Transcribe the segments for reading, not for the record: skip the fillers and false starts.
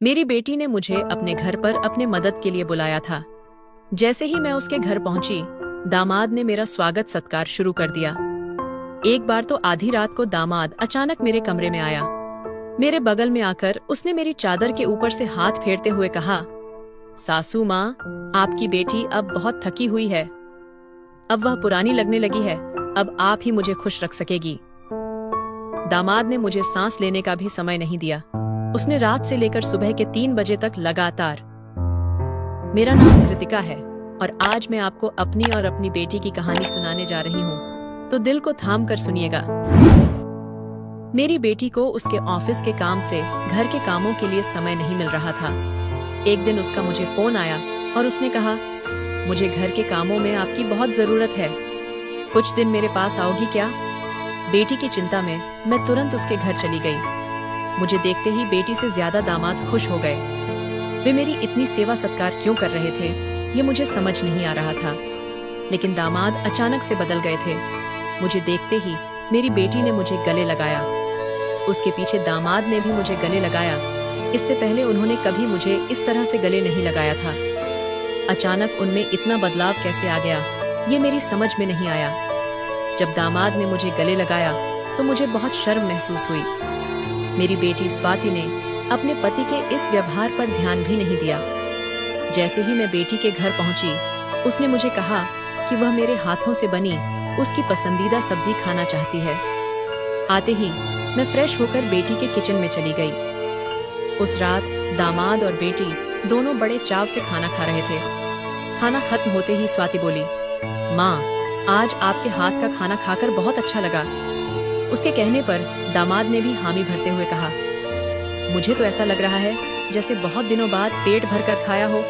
मेरी बेटी ने मुझे अपने घर पर अपने मदद के लिए बुलाया था। जैसे ही मैं उसके घर पहुंची, दामाद ने मेरा स्वागत सत्कार शुरू कर दिया। एक बार तो आधी रात को दामाद अचानक मेरे कमरे में आया। मेरे बगल में आकर उसने मेरी चादर के ऊपर से हाथ फेरते हुए कहा, सासू माँ, आपकी बेटी अब बहुत थकी हुई है। अब वह पुरानी लगने लगी है। अब आप ही मुझे खुश रख सकेगी। दामाद ने मुझे सांस लेने का भी समय नहीं दिया। उसने रात से लेकर सुबह के 3 बजे तक लगातार। मेरा नाम कृतिका है और आज मैं आपको अपनी और अपनी बेटी की कहानी सुनाने जा रही हूँ, तो दिल को थाम कर सुनिएगा। मेरी बेटी को उसके ऑफिस के काम से घर के कामों के लिए समय नहीं मिल रहा था। एक दिन उसका मुझे फोन आया और उसने कहा, मुझे घर के कामों में आपकी बहुत जरूरत है। कुछ दिन मेरे पास आओगी क्या? बेटी की चिंता में मैं तुरंत उसके घर चली गई। मुझे देखते ही बेटी से ज्यादा दामाद खुश हो गए। वे मेरी इतनी सेवा सत्कार क्यों कर रहे थे, ये मुझे समझ नहीं आ रहा था। लेकिन दामाद अचानक से बदल गए थे। मुझे देखते ही मेरी बेटी ने मुझे गले लगाया। उसके पीछे दामाद ने भी मुझे गले लगाया। इससे पहले उन्होंने कभी मुझे इस तरह से गले नहीं लगाया था। अचानक उनमें इतना बदलाव कैसे आ गया, ये मेरी समझ में नहीं आया। जब दामाद ने मुझे गले लगाया तो मुझे बहुत शर्म महसूस हुई। मेरी बेटी स्वाति ने अपने पति के इस व्यवहार पर ध्यान भी नहीं दिया। जैसे ही मैं बेटी के घर पहुंची, उसने मुझे कहा कि वह मेरे हाथों से बनी उसकी पसंदीदा सब्जी खाना चाहती है। आते ही मैं फ्रेश होकर बेटी के किचन में चली गई। उस रात दामाद और बेटी दोनों बड़े चाव से खाना खा रहे थे। खाना खत्म होते ही स्वाति बोली, माँ, आज आपके हाथ का खाना खाकर बहुत अच्छा लगा। उसके कहने पर दामाद ने भी हामी भरते हुए कहा, मुझे तो ऐसा लग रहा है जैसे बहुत दिनों बाद पेट भरकर खाया हो।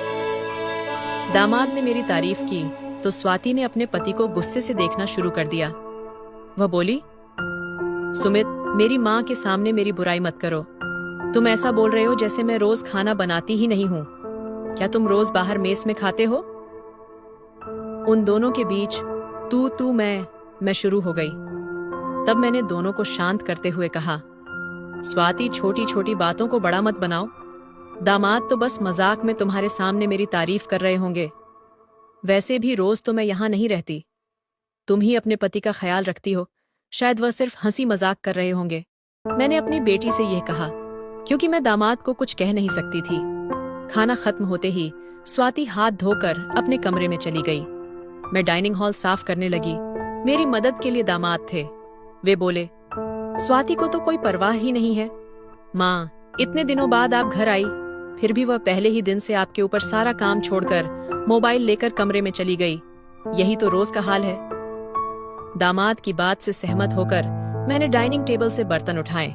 दामाद ने मेरी तारीफ की तो स्वाति ने अपने पति को गुस्से से देखना शुरू कर दिया। वह बोली, सुमित, मेरी माँ के सामने मेरी बुराई मत करो। तुम ऐसा बोल रहे हो जैसे मैं रोज खाना बनाती ही नहीं हूँ। क्या तुम रोज बाहर मेस में खाते हो? उन दोनों के बीच तू मैं शुरू हो गई। तब मैंने दोनों को शांत करते हुए कहा, स्वाति, छोटी छोटी बातों को बड़ा मत बनाओ। दामाद तो बस मजाक में तुम्हारे सामने मेरी तारीफ कर रहे होंगे। वैसे भी रोज तो मैं यहाँ नहीं रहती। तुम ही अपने पति का ख्याल रखती हो। शायद वह सिर्फ हंसी मजाक कर रहे होंगे। मैंने अपनी बेटी से यह कहा क्योंकि मैं दामाद को कुछ कह नहीं सकती थी। खाना खत्म होते ही स्वाति हाथ धोकर अपने कमरे में चली गई। मैं डाइनिंग हॉल साफ करने लगी। मेरी मदद के लिए दामाद थे। वे बोले, स्वाति को तो कोई परवाह ही नहीं है। माँ, इतने दिनों बाद आप घर आई, फिर भी वह पहले ही दिन से आपके ऊपर सारा काम छोड़कर मोबाइल लेकर कमरे में चली गई। यही तो रोज का हाल है। दामाद की बात से सहमत होकर मैंने डाइनिंग टेबल से बर्तन उठाए।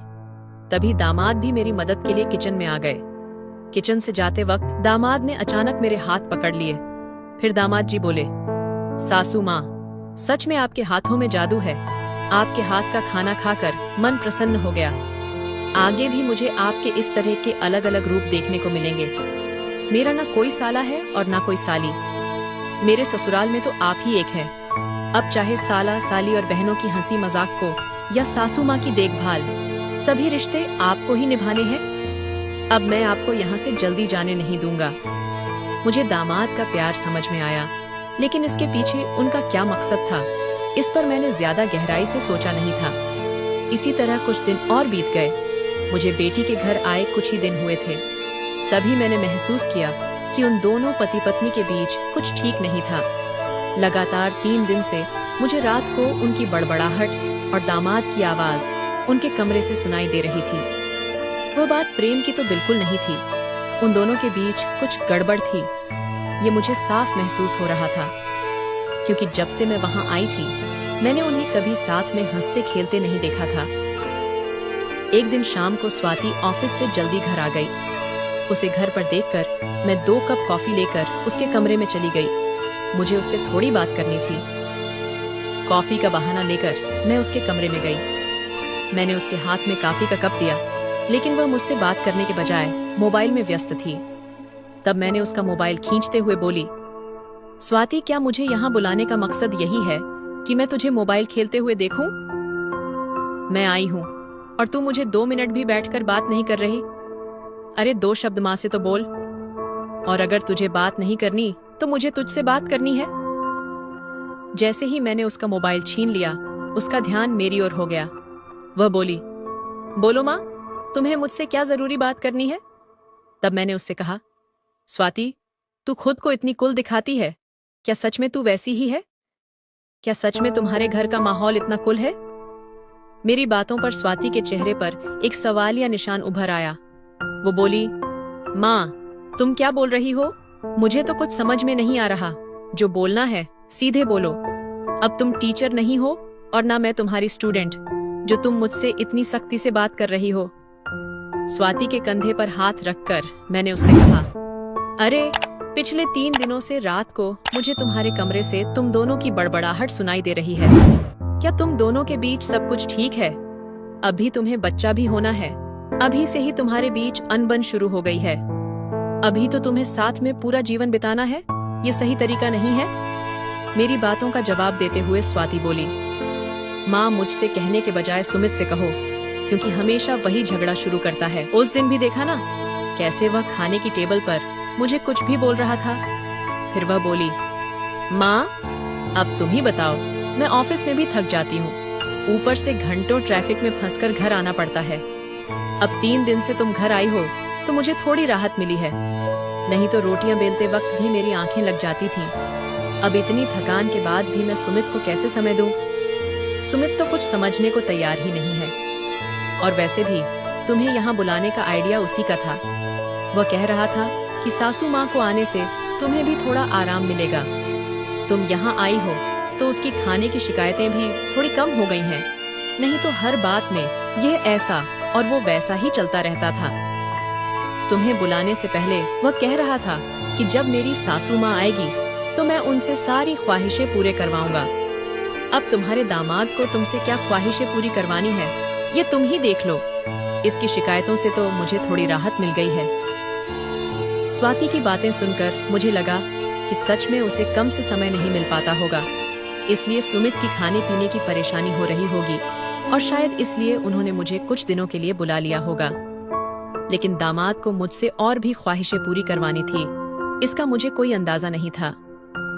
तभी दामाद भी मेरी मदद के लिए किचन में आ गए। किचन से जाते वक्त दामाद ने अचानक मेरे हाथ पकड़ लिए। फिर दामाद जी बोले, सासू माँ, सच में आपके हाथों में जादू है। आपके हाथ का खाना खाकर मन प्रसन्न हो गया। आगे भी मुझे आपके इस तरह के अलग अलग रूप देखने को मिलेंगे। मेरा ना कोई साला है और ना कोई साली। मेरे ससुराल में तो आप ही एक हैं। अब चाहे साला, साली और बहनों की हंसी मजाक को या सासू माँ की देखभाल, सभी रिश्ते आपको ही निभाने हैं। अब मैं आपको यहाँ से जल्दी जाने नहीं दूंगा। मुझे दामाद का प्यार समझ में आया, लेकिन इसके पीछे उनका क्या मकसद था, इस पर मैंने ज्यादा गहराई से सोचा नहीं था। इसी तरह कुछ दिन और बीत गए। मुझे बेटी के घर आए कुछ ही दिन हुए थे। तभी मैंने महसूस किया कि उन दोनों पति पत्नी के बीच कुछ ठीक नहीं था। लगातार 3 दिन से मुझे रात को उनकी बड़बड़ाहट और दामाद की आवाज उनके कमरे से सुनाई दे रही थी। वह बात प्रेम की तो बिल्कुल नहीं थी। उन दोनों के बीच कुछ गड़बड़ थी। ये मुझे साफ महसूस हो रहा था, क्योंकि जब से मैं वहां आई थी, मैंने उन्हें कभी साथ में हंसते खेलते नहीं देखा था। एक दिन शाम को स्वाति ऑफिस से जल्दी घर आ गई। उसे घर पर देखकर मैं 2 कप कॉफी लेकर उसके कमरे में चली गई। मुझे उससे थोड़ी बात करनी थी। कॉफी का बहाना लेकर मैं उसके कमरे में गई। मैंने उसके हाथ में कॉफी का कप दिया, लेकिन वह मुझसे बात करने के बजाय मोबाइल में व्यस्त थी। तब मैंने उसका मोबाइल खींचते हुए बोली, स्वाति, क्या मुझे यहाँ बुलाने का मकसद यही है कि मैं तुझे मोबाइल खेलते हुए देखूं? मैं आई हूँ और तू मुझे 2 मिनट भी बैठकर बात नहीं कर रही। अरे 2 शब्द माँ से तो बोल। और अगर तुझे बात नहीं करनी तो मुझे तुझसे बात करनी है। जैसे ही मैंने उसका मोबाइल छीन लिया, उसका ध्यान मेरी ओर हो गया। वह बोली, बोलो माँ, तुम्हें मुझसे क्या जरूरी बात करनी है? तब मैंने उससे कहा, स्वाति, तू खुद को इतनी कुल दिखाती है, क्या सच में तू वैसी ही है? क्या सच में तुम्हारे घर का माहौल इतना कुल है? मेरी बातों पर स्वाति के चेहरे पर एक सवालिया निशान उभर आया। वो बोली, माँ, तुम क्या बोल रही हो? मुझे तो कुछ समझ में नहीं आ रहा। जो बोलना है सीधे बोलो। अब तुम टीचर नहीं हो और ना मैं तुम्हारी स्टूडेंट, जो तुम मुझसे इतनी सख्ती से बात कर रही हो। स्वाति के कंधे पर हाथ रखकर मैंने उससे कहा, अरे पिछले 3 दिनों से रात को मुझे तुम्हारे कमरे से तुम दोनों की बड़बड़ाहट सुनाई दे रही है। क्या तुम दोनों के बीच सब कुछ ठीक है? अभी तुम्हें बच्चा भी होना है। अभी से ही तुम्हारे बीच अनबन शुरू हो गई है। अभी तो तुम्हें साथ में पूरा जीवन बिताना है। ये सही तरीका नहीं है। मेरी बातों का जवाब देते हुए स्वाति बोली, माँ, मुझसे कहने के बजाय सुमित से कहो, क्योंकि हमेशा वही झगड़ा शुरू करता है। उस दिन भी देखा ना, कैसे वह खाने की टेबल पर मुझे कुछ भी बोल रहा था। फिर वह बोली, माँ, अब तुम ही बताओ, मैं ऑफिस में भी थक जाती हूँ, ऊपर से घंटों ट्रैफिक में फंसकर घर आना पड़ता है। अब 3 दिन से तुम घर आई हो तो मुझे थोड़ी राहत मिली है, नहीं तो रोटियां बेलते वक्त भी मेरी आंखें लग जाती थीं। अब इतनी थकान के बाद भी मैं सुमित को कैसे समय दूं? सुमित तो कुछ समझने को तैयार ही नहीं है। और वैसे भी तुम्हें यहाँ बुलाने का आइडिया उसी का था। वह कह रहा था कि सासू माँ को आने से तुम्हें भी थोड़ा आराम मिलेगा। तुम यहाँ आई हो तो उसकी खाने की शिकायतें भी थोड़ी कम हो गई हैं। नहीं तो हर बात में यह ऐसा और वो वैसा ही चलता रहता था। तुम्हें बुलाने से पहले वह कह रहा था कि जब मेरी सासू माँ आएगी तो मैं उनसे सारी ख्वाहिशें पूरे करवाऊंगा। अब तुम्हारे दामाद को तुमसे क्या ख्वाहिशें पूरी करवानी है, ये तुम ही देख लो। इसकी शिकायतों से तो मुझे थोड़ी राहत मिल गई है। स्वाति की बातें सुनकर मुझे लगा कि सच में उसे कम से समय नहीं मिल पाता होगा, इसलिए सुमित की खाने पीने की परेशानी हो रही होगी और शायद इसलिए उन्होंने मुझे कुछ दिनों के लिए बुला लिया होगा। लेकिन दामाद को मुझसे और भी ख्वाहिशें पूरी करवानी थी, इसका मुझे कोई अंदाजा नहीं था।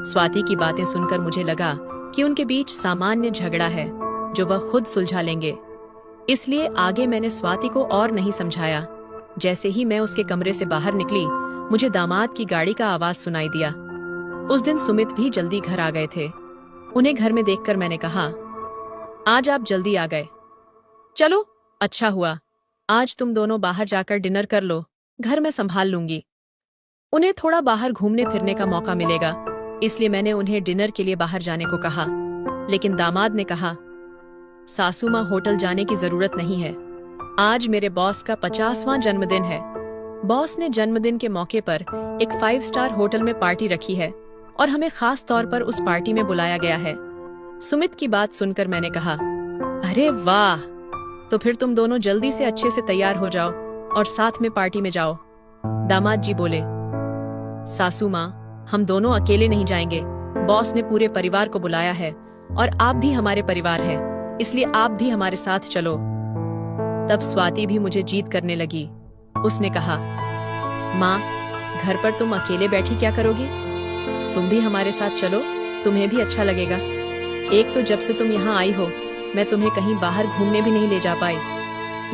स्वाति की बातें सुनकर मुझे लगा कि उनके बीच सामान्य झगड़ा है जो वह खुद सुलझा लेंगे, इसलिए आगे मैंने स्वाति को और नहीं समझाया। जैसे ही मैं उसके कमरे से बाहर निकली, मुझे दामाद की गाड़ी का आवाज सुनाई दिया। उस दिन सुमित भी जल्दी घर आ गए थे। उन्हें घर में देखकर मैंने कहा, आज आप जल्दी आ गए। चलो, अच्छा हुआ। आज तुम दोनों बाहर जाकर डिनर कर लो, घर में संभाल लूंगी। उन्हें थोड़ा बाहर घूमने फिरने का मौका मिलेगा, इसलिए मैंने उन्हें डिनर के लिए बाहर जाने को कहा। लेकिन दामाद ने कहा, सासू माँ, होटल जाने की जरूरत नहीं है। आज मेरे बॉस का 50वां जन्मदिन है। बॉस ने जन्मदिन के मौके पर एक 5 स्टार होटल में पार्टी रखी है और हमें खास तौर पर उस पार्टी में बुलाया गया है। सुमित की बात सुनकर मैंने कहा, अरे वाह, तो फिर तुम दोनों जल्दी से अच्छे से तैयार हो जाओ और साथ में पार्टी में जाओ। दामाद जी बोले, सासू माँ, हम दोनों अकेले नहीं जाएंगे। बॉस ने पूरे परिवार को बुलाया है और आप भी हमारे परिवार हैं, इसलिए आप भी हमारे साथ चलो। तब स्वाति भी मुझे जीत करने लगी। उसने कहा, माँ, घर पर तुम अकेले बैठी क्या करोगी? तुम भी हमारे साथ चलो, तुम्हें भी अच्छा लगेगा। एक तो जब से तुम यहाँ आई हो, मैं तुम्हें कहीं बाहर घूमने भी नहीं ले जा पाई।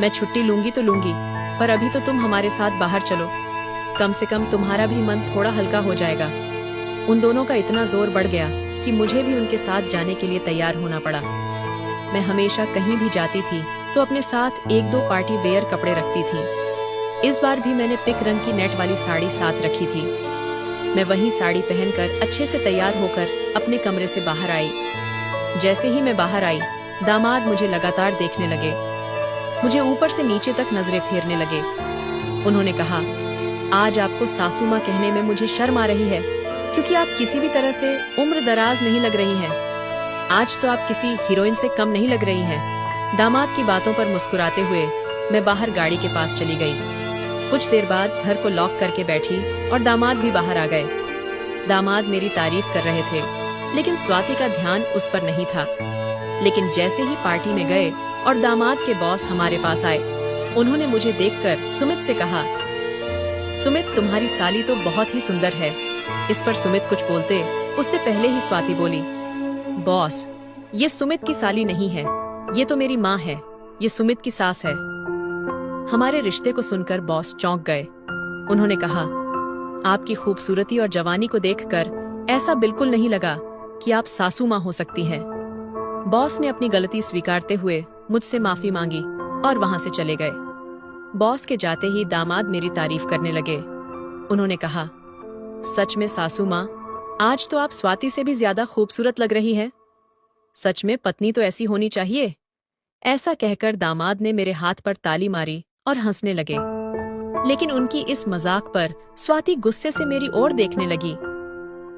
मैं छुट्टी लूंगी तो लूंगी, पर अभी तो तुम हमारे साथ बाहर चलो। कम से कम तुम्हारा भी मन थोड़ा हल्का हो जाएगा। उन दोनों का इतना जोर बढ़ गया कि मुझे भी उनके साथ जाने के लिए तैयार होना पड़ा। मैं हमेशा कहीं भी जाती थी तो अपने साथ 1-2 पार्टी वेयर कपड़े रखती थी। इस बार भी मैंने पिक रंग की नेट वाली साड़ी साथ रखी थी। मैं वही साड़ी पहनकर अच्छे से तैयार होकर अपने कमरे से बाहर आई। जैसे ही मैं बाहर आई, दामाद मुझे लगातार देखने लगे। मुझे ऊपर से नीचे तक नजरें फेरने लगे। उन्होंने कहा, आज आपको सासू माँ कहने में मुझे शर्म आ रही है, क्योंकि आप किसी भी तरह से उम्र दराज नहीं लग रही हैं। आज तो आप किसी हीरोइन से कम नहीं लग रही हैं। दामाद की बातों पर मुस्कुराते हुए मैं बाहर गाड़ी के पास चली गई। कुछ देर बाद घर को लॉक करके बैठी और दामाद भी बाहर आ गए। दामाद मेरी तारीफ कर रहे थे, लेकिन स्वाति का ध्यान उस पर नहीं था। लेकिन जैसे ही पार्टी में गए और दामाद के बॉस हमारे पास आए, उन्होंने मुझे देखकर सुमित से कहा, सुमित, तुम्हारी साली तो बहुत ही सुंदर है। इस पर सुमित कुछ बोलते उससे पहले ही स्वाति बोली, बॉस, ये सुमित की साली नहीं है, ये तो मेरी माँ है, ये सुमित की सास है। हमारे रिश्ते को सुनकर बॉस चौंक गए। उन्होंने कहा, आपकी खूबसूरती और जवानी को देखकर ऐसा बिल्कुल नहीं लगा कि आप सासू माँ हो सकती हैं। बॉस ने अपनी गलती स्वीकारते हुए मुझसे माफी मांगी और वहां से चले गए। बॉस के जाते ही दामाद मेरी तारीफ करने लगे। उन्होंने कहा, सच में सासू माँ, आज तो आप स्वाति से भी ज्यादा खूबसूरत लग रही है। सच में पत्नी तो ऐसी होनी चाहिए। ऐसा कहकर दामाद ने मेरे हाथ पर ताली मारी और हंसने लगे। लेकिन उनकी इस मजाक पर स्वाति गुस्से से मेरी ओर देखने लगी।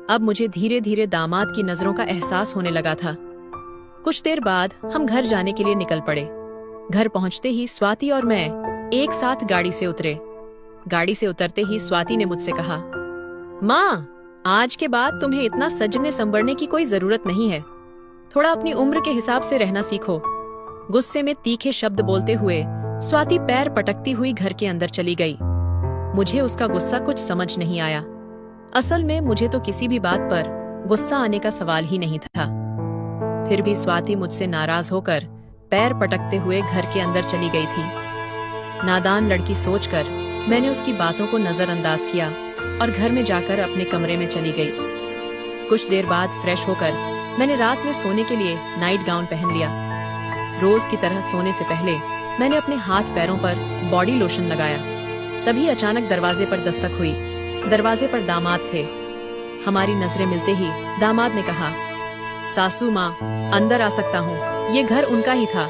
अब मुझे धीरे धीरे दामाद की नजरों का एहसास होने लगा था। कुछ देर बाद हम घर जाने के लिए निकल पड़े। घर पहुंचते ही स्वाति और मैं एक साथ गाड़ी से उतरे। गाड़ी से उतरते ही स्वाति ने मुझसे कहा, माँ, आज के बाद तुम्हें इतना सजने संवरने की कोई जरूरत नहीं है। थोड़ा अपनी उम्र के हिसाब से रहना सीखो। गुस्से में तीखे शब्द बोलते हुए स्वाति पैर पटकती हुई घर के अंदर चली गई। मुझे उसका गुस्सा कुछ समझ नहीं आया। असल में मुझे तो किसी भी बात पर गुस्सा आने का सवाल ही नहीं था। फिर भी स्वाति मुझसे नाराज होकर पैर पटकते हुए घर के अंदर चली गई थी। नादान लड़की सोचकर मैंने उसकी बातों को नजरअंदाज किया और घर में जाकर अपने कमरे में चली गई। कुछ देर बाद फ्रेश होकर मैंने रात में सोने के लिए नाइट गाउन पहन लिया। रोज की तरह सोने से पहले मैंने अपने हाथ पैरों पर बॉडी लोशन लगाया। तभी अचानक दरवाजे पर दस्तक हुई। दरवाजे पर दामाद थे। हमारी नजरें मिलते ही दामाद ने कहा, सासू माँ, अंदर आ सकता हूँ। ये घर उनका ही था,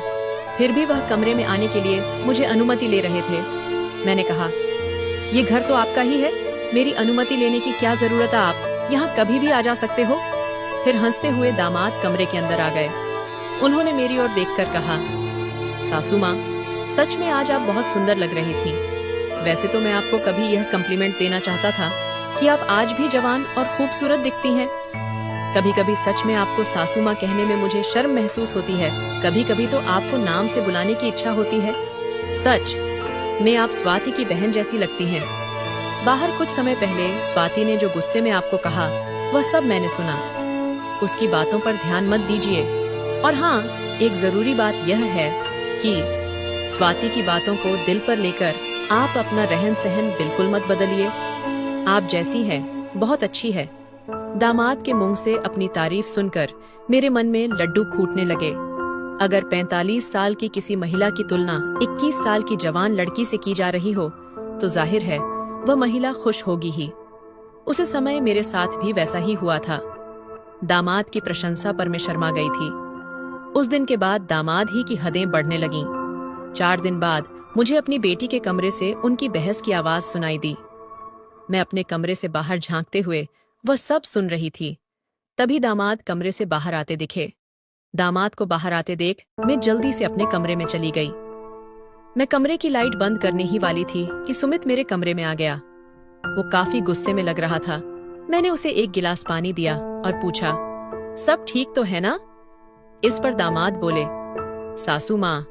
फिर भी वह कमरे में आने के लिए मुझे अनुमति ले रहे थे। मैंने कहा, ये घर तो आपका ही है, मेरी अनुमति लेने की क्या जरूरत है, आप यहाँ कभी भी आ जा सकते हो। फिर हंसते हुए दामाद कमरे के अंदर आ गए। उन्होंने मेरी ओर देखकर कहा, सासू माँ, सच में आज आप बहुत सुंदर लग रही थी। वैसे तो मैं आपको कभी यह कम्प्लीमेंट देना चाहता था कि आप आज भी जवान और खूबसूरत दिखती हैं। कभी कभी सच में आपको सासू माँ कहने में मुझे शर्म महसूस होती है। कभी कभी तो आपको नाम से बुलाने की इच्छा होती है। सच में आप स्वाति की बहन जैसी लगती हैं। बाहर कुछ समय पहले स्वाति ने जो गुस्से में आपको कहा, वह सब मैंने सुना। उसकी बातों पर ध्यान मत दीजिए। और हाँ, एक जरूरी बात यह है कि स्वाति की बातों को दिल पर लेकर आप अपना रहन सहन बिल्कुल मत बदलिए। आप जैसी हैं, बहुत अच्छी है। दामाद के मुंह से अपनी तारीफ सुनकर मेरे मन में लड्डू फूटने लगे। अगर 45 साल की किसी महिला की तुलना 21 साल की जवान लड़की से की जा रही हो, तो जाहिर है वह महिला खुश होगी ही। उस समय मेरे साथ भी वैसा ही हुआ था। दामाद की प्रशंसा पर मैं शर्मा गई थी। उस दिन के बाद दामाद ही की हदें बढ़ने लगीं। 4 दिन बाद मुझे अपनी बेटी के कमरे से उनकी बहस की आवाज सुनाई दी। मैं अपने कमरे से बाहर झांकते हुए वह सब सुन रही थी। तभी दामाद कमरे से बाहर आते दिखे। दामाद को बाहर आते देख मैं जल्दी से अपने कमरे में चली गई। मैं कमरे की लाइट बंद करने ही वाली थी कि सुमित मेरे कमरे में आ गया। वो काफी गुस्से में लग रहा था। मैंने उसे एक गिलास पानी दिया और पूछा, सब ठीक तो है ना? इस पर दामाद बोले, सासू माँ,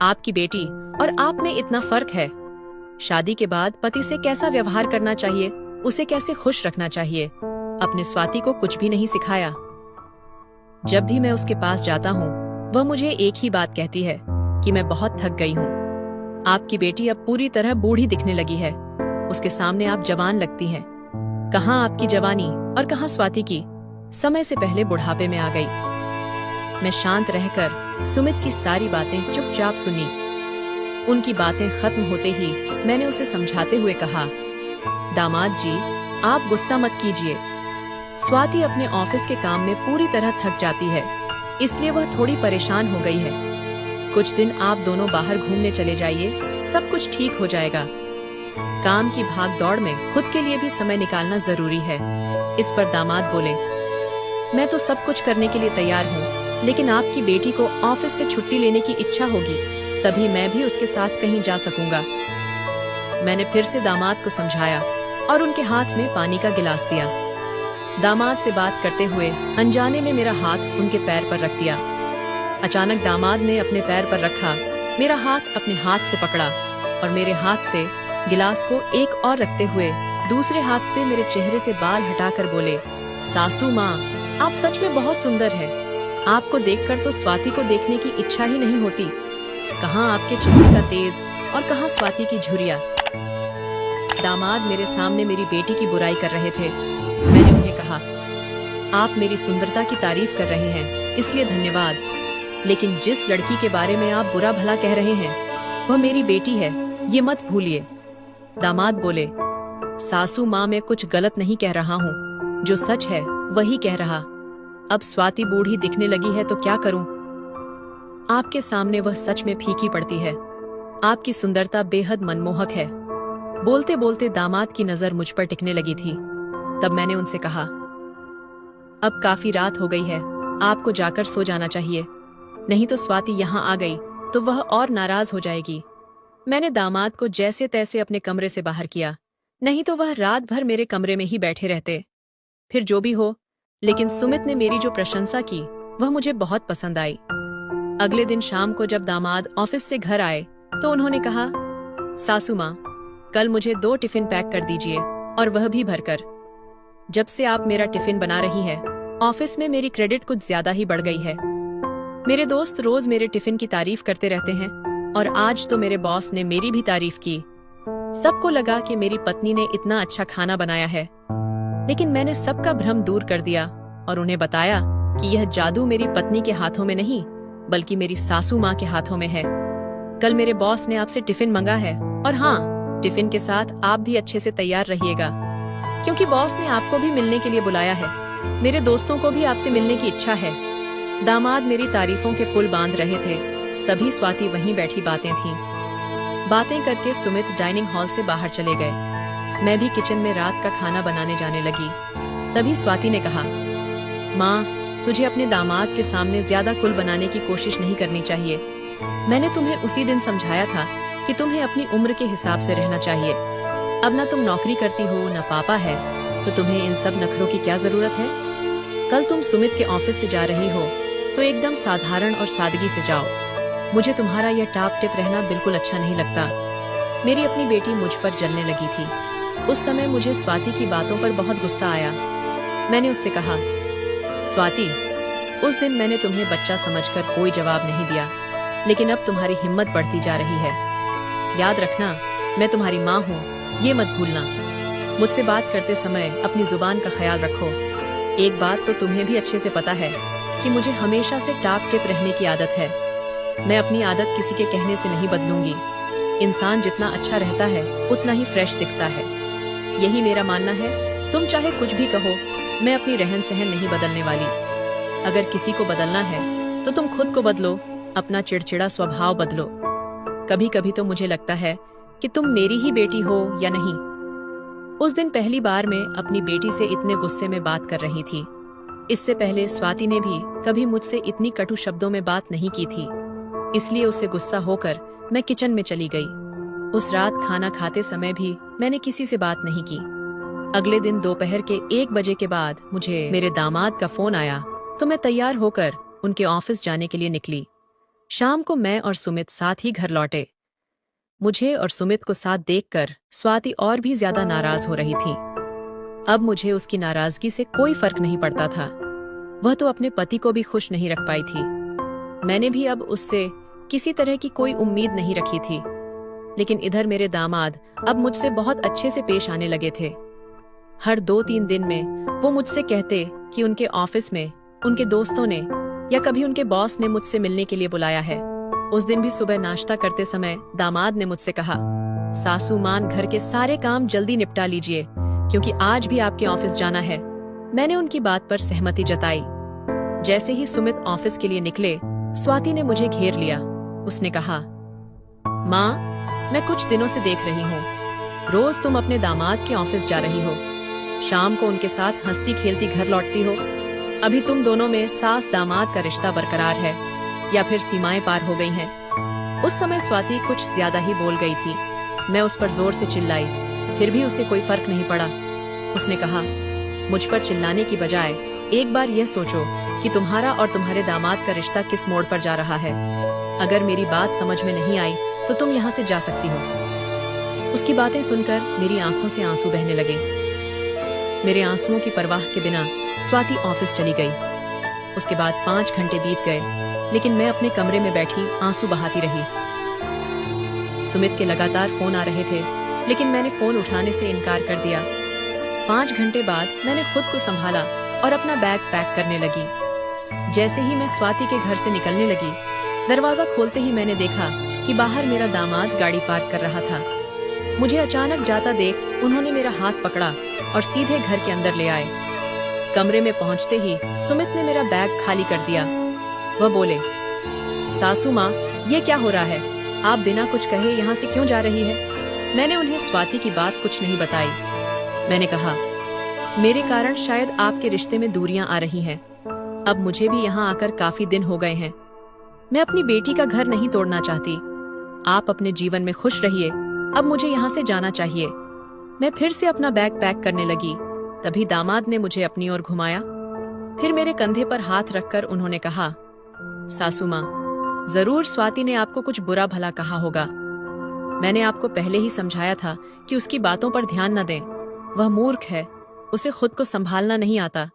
आपकी बेटी और आप में इतना फर्क है। शादी के बाद पति से कैसा व्यवहार करना चाहिए, उसे कैसे खुश रखना चाहिए, अपने स्वाति को कुछ भी नहीं सिखाया। जब भी मैं उसके पास जाता हूँ, वह मुझे एक ही बात कहती है कि मैं बहुत थक गई हूँ। आपकी बेटी अब पूरी तरह बूढ़ी दिखने लगी है। उसके सामने आप जवान लगती हैं। कहाँ आपकी जवानी और कहाँ स्वाति की, समय से पहले बुढ़ापे में आ गई। मैं शांत रहकर सुमित की सारी बातें चुपचाप सुनी। उनकी बातें खत्म होते ही मैंने उसे समझाते हुए कहा, दामाद जी, आप गुस्सा मत कीजिए। स्वाति अपने ऑफिस के काम में पूरी तरह थक जाती है, इसलिए वह थोड़ी परेशान हो गई है। कुछ दिन आप दोनों बाहर घूमने चले जाइए, सब कुछ ठीक हो जाएगा। काम की भाग दौड़ में खुद के लिए भी समय निकालना जरूरी है। इस पर दामाद बोले, मैं तो सब कुछ करने के लिए तैयार हूँ, लेकिन आपकी बेटी को ऑफिस से छुट्टी लेने की इच्छा होगी, तभी मैं भी उसके साथ कहीं जा सकूंगा। मैंने फिर से दामाद को समझाया और उनके हाथ में पानी का गिलास दिया। दामाद से बात करते हुए अनजाने में मेरा हाथ उनके पैर पर रख दिया। अचानक दामाद ने अपने पैर पर रखा मेरा हाथ अपने हाथ से पकड़ा और मेरे हाथ से गिलास को एक और रखते हुए दूसरे हाथ से मेरे चेहरे से बाल हटाकर बोले, सासू माँ, आप सच में बहुत सुंदर है। आपको देखकर तो स्वाति को देखने की इच्छा ही नहीं होती। कहाँ आपके चेहरे का तेज और कहाँ स्वाति की झुर्रियां। दामाद मेरे सामने मेरी बेटी की बुराई कर रहे थे। मैंने उन्हें कहा, आप मेरी सुंदरता की तारीफ कर रहे हैं, इसलिए धन्यवाद, लेकिन जिस लड़की के बारे में आप बुरा भला कह रहे हैं वह मेरी बेटी है, ये मत भूलिए। दामाद बोले, सासू माँ, मैं कुछ गलत नहीं कह रहा हूँ, जो सच है वही कह रहा। अब स्वाति बूढ़ी दिखने लगी है तो क्या करूं? आपके सामने वह सच में फीकी पड़ती है। आपकी सुंदरता बेहद मनमोहक है। बोलते बोलते दामाद की नजर मुझ पर टिकने लगी थी। तब मैंने उनसे कहा, अब काफी रात हो गई है, आपको जाकर सो जाना चाहिए, नहीं तो स्वाति यहाँ आ गई तो वह और नाराज हो जाएगी। मैंने दामाद को जैसे तैसे अपने कमरे से बाहर किया, नहीं तो वह रात भर मेरे कमरे में ही बैठे रहते। फिर जो भी हो, लेकिन सुमित ने मेरी जो प्रशंसा की वह मुझे बहुत पसंद आई। अगले दिन शाम को जब दामाद ऑफिस से घर आए तो उन्होंने कहा, सासू माँ, कल मुझे 2 टिफिन पैक कर दीजिए, और वह भी भरकर। जब से आप मेरा टिफिन बना रही है, ऑफिस में मेरी क्रेडिट कुछ ज्यादा ही बढ़ गई है। मेरे दोस्त रोज मेरे टिफिन की तारीफ करते रहते हैं, और आज तो मेरे बॉस ने मेरी भी तारीफ की। सबको लगा कि मेरी पत्नी ने इतना अच्छा खाना बनाया है, लेकिन मैंने सबका भ्रम दूर कर दिया और उन्हें बताया कि यह जादू मेरी पत्नी के हाथों में नहीं, बल्कि मेरी सासू माँ के हाथों में है। कल मेरे बॉस ने आपसे टिफिन मंगा है, और हाँ, टिफिन के साथ आप भी अच्छे से तैयार रहिएगा, क्योंकि बॉस ने आपको भी मिलने के लिए बुलाया है। मेरे दोस्तों को भी आपसे मिलने की इच्छा है। दामाद मेरी तारीफों के पुल बांध रहे थे, तभी स्वाति वहीं बैठी बातें थीं। बातें करके सुमित डाइनिंग हॉल से बाहर चले गए। मैं भी किचन में रात का खाना बनाने जाने लगी। तभी स्वाति ने कहा, माँ, तुझे अपने दामाद के सामने ज्यादा कुल बनाने की कोशिश नहीं करनी चाहिए। मैंने तुम्हें उसी दिन समझाया था कि तुम्हें अपनी उम्र के हिसाब से रहना चाहिए। अब ना तुम नौकरी करती हो, ना पापा है, तो तुम्हें इन सब नखरों की क्या जरूरत है? कल तुम सुमित के ऑफिस से जा रही हो तो एकदम साधारण और सादगी से जाओ। मुझे तुम्हारा यह टाप टिप रहना बिल्कुल अच्छा नहीं लगता। मेरी अपनी बेटी मुझ पर जलने लगी थी। उस समय मुझे स्वाति की बातों पर बहुत गुस्सा आया। मैंने उससे कहा, स्वाति, उस दिन मैंने तुम्हें बच्चा समझकर कोई जवाब नहीं दिया, लेकिन अब तुम्हारी हिम्मत बढ़ती जा रही है। याद रखना, मैं तुम्हारी माँ हूँ, ये मत भूलना। मुझसे बात करते समय अपनी जुबान का ख्याल रखो। एक बात तो तुम्हें भी अच्छे से पता है कि मुझे हमेशा से टाप टिप रहने की आदत है। मैं अपनी आदत किसी के कहने से नहीं बदलूंगी। इंसान जितना अच्छा रहता है उतना ही फ्रेश दिखता है, यही मेरा मानना है। तुम चाहे कुछ भी कहो, मैं अपनी रहन सहन नहीं बदलने वाली। अगर किसी को बदलना है तो तुम खुद को बदलो, अपना चिड़चिड़ा स्वभाव बदलो। कभी कभी तो मुझे लगता है कि तुम मेरी ही बेटी हो या नहीं। उस दिन पहली बार मैं अपनी बेटी से इतने गुस्से में बात कर रही थी। इससे पहले स्वाति ने भी कभी मुझसे इतनी कटु शब्दों में बात नहीं की थी, इसलिए उससे गुस्सा होकर मैं किचन में चली गई। उस रात खाना खाते समय भी मैंने किसी से बात नहीं की। अगले दिन दोपहर के 1 बजे के बाद मुझे मेरे दामाद का फोन आया, तो मैं तैयार होकर उनके ऑफिस जाने के लिए निकली। शाम को मैं और सुमित साथ ही घर लौटे। मुझे और सुमित को साथ देखकर स्वाति और भी ज्यादा नाराज हो रही थी। अब मुझे उसकी नाराजगी से कोई फर्क नहीं पड़ता था। वह तो अपने पति को भी खुश नहीं रख पाई थी। मैंने भी अब उससे किसी तरह की कोई उम्मीद नहीं रखी थी। लेकिन इधर मेरे दामाद अब मुझसे बहुत अच्छे से पेश आने लगे थे। हर 2-3 दिन में वो मुझसे कहते कि उनके ऑफिस में उनके दोस्तों ने या कभी उनके बॉस ने मुझसे मिलने के लिए बुलाया है। उस दिन भी सुबह नाश्ता करते समय दामाद ने मुझसे कहा, सासू मान, घर के सारे काम जल्दी निपटा लीजिए, क्योंकि आज भी आपके ऑफिस जाना है। मैंने उनकी बात पर सहमति जताई। जैसे ही सुमित ऑफिस के लिए निकले, स्वाति ने मुझे घेर लिया। उसने कहा, माँ, मैं कुछ दिनों से देख रही हूँ, रोज तुम अपने दामाद के ऑफिस जा रही हो, शाम को उनके साथ हंसती खेलती घर लौटती हो। अभी तुम दोनों में सास दामाद का रिश्ता बरकरार है या फिर सीमाएं पार हो गई हैं? उस समय स्वाति कुछ ज्यादा ही बोल गई थी। मैं उस पर जोर से चिल्लाई, फिर भी उसे कोई फर्क नहीं पड़ा। उसने कहा, मुझ पर चिल्लाने की बजाय एक बार यह सोचो कि तुम्हारा और तुम्हारे दामाद का रिश्ता किस मोड़ पर जा रहा है। अगर मेरी बात समझ में नहीं आई तो तुम यहाँ से जा सकती हो। उसकी बातें सुनकर मेरी आंखों से आंसू बहने लगे। मेरे आंसुओं की परवाह के बिना स्वाति ऑफिस चली गई। उसके बाद 5 घंटे बीत गए, लेकिन मैं अपने कमरे में बैठी आंसू बहाती रही। सुमित के लगातार फोन आ रहे थे, लेकिन मैंने फोन उठाने से इनकार कर दिया। 5 घंटे बाद मैंने खुद को संभाला और अपना बैग पैक करने लगी। जैसे ही मैं स्वाति के घर से निकलने लगी, दरवाजा खोलते ही मैंने देखा कि बाहर मेरा दामाद गाड़ी पार्क कर रहा था। मुझे अचानक जाता देख उन्होंने मेरा हाथ पकड़ा और सीधे घर के अंदर ले आए। कमरे में पहुंचते ही सुमित ने मेरा बैग खाली कर दिया। वह बोले, सासू माँ, ये क्या हो रहा है? आप बिना कुछ कहे यहाँ से क्यों जा रही है? मैंने उन्हें स्वाति की बात कुछ नहीं बताई। मैंने कहा, मेरे कारण शायद आपके रिश्ते में दूरियां आ रही हैं। अब मुझे भी यहाँ आकर काफी दिन हो गए हैं। मैं अपनी बेटी का घर नहीं तोड़ना चाहती। आप अपने जीवन में खुश रहिए, अब मुझे यहाँ से जाना चाहिए। मैं फिर से अपना बैग पैक करने लगी, तभी दामाद ने मुझे अपनी ओर घुमाया। फिर मेरे कंधे पर हाथ रखकर उन्होंने कहा, सासू माँ, जरूर स्वाति ने आपको कुछ बुरा भला कहा होगा। मैंने आपको पहले ही समझाया था कि उसकी बातों पर ध्यान न दें। वह मूर्ख है, उसे खुद को संभालना नहीं आता।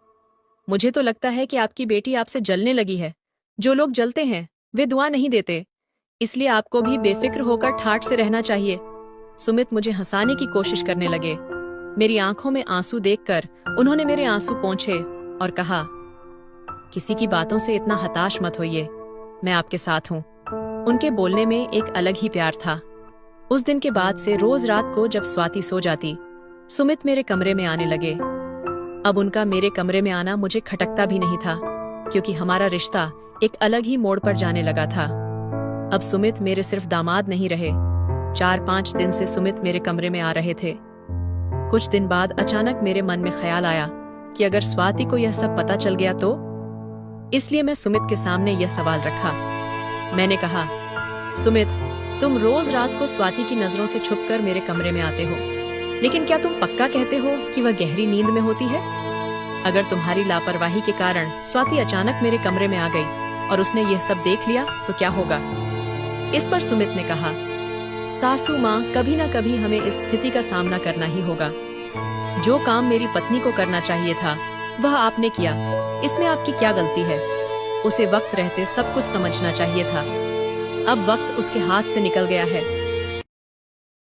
मुझे तो लगता है कि आपकी बेटी आपसे जलने लगी है। जो लोग जलते हैं वे दुआ नहीं देते, इसलिए आपको भी बेफिक्र होकर ठाठ से रहना चाहिए। सुमित मुझे हंसाने की कोशिश करने लगे। मेरी आंखों में आंसू देखकर उन्होंने मेरे आंसू पोंछे और कहा, किसी की बातों से इतना हताश मत होइए, मैं आपके साथ हूँ। उनके बोलने में एक अलग ही प्यार था। उस दिन के बाद से रोज रात को जब स्वाति सो जाती, सुमित मेरे कमरे में आने लगे। अब उनका मेरे कमरे में आना मुझे खटकता भी नहीं था, क्योंकि हमारा रिश्ता एक अलग ही मोड़ पर जाने लगा था। अब सुमित मेरे सिर्फ दामाद नहीं रहे। 4-5 दिन से सुमित मेरे कमरे में आ रहे थे। कुछ दिन बाद अचानक मेरे मन में ख्याल आया कि अगर स्वाति को यह सब पता चल गया तो। इसलिए मैं सुमित के सामने यह सवाल रखा। मैंने कहा, सुमित, तुम रोज रात को स्वाति की नजरों से छुपकर मेरे कमरे में आते हो, लेकिन क्या तुम पक्का कहते हो कि वह गहरी नींद में होती है? अगर तुम्हारी लापरवाही के कारण स्वाति अचानक मेरे कमरे में आ गई और उसने यह सब देख लिया तो क्या होगा? इस पर सुमित ने कहा, सासू माँ, कभी ना कभी हमें इस स्थिति का सामना करना ही होगा। जो काम मेरी पत्नी को करना चाहिए था वह आपने किया, इसमें आपकी क्या गलती है? उसे वक्त रहते सब कुछ समझना चाहिए था। अब वक्त उसके हाथ से निकल गया है।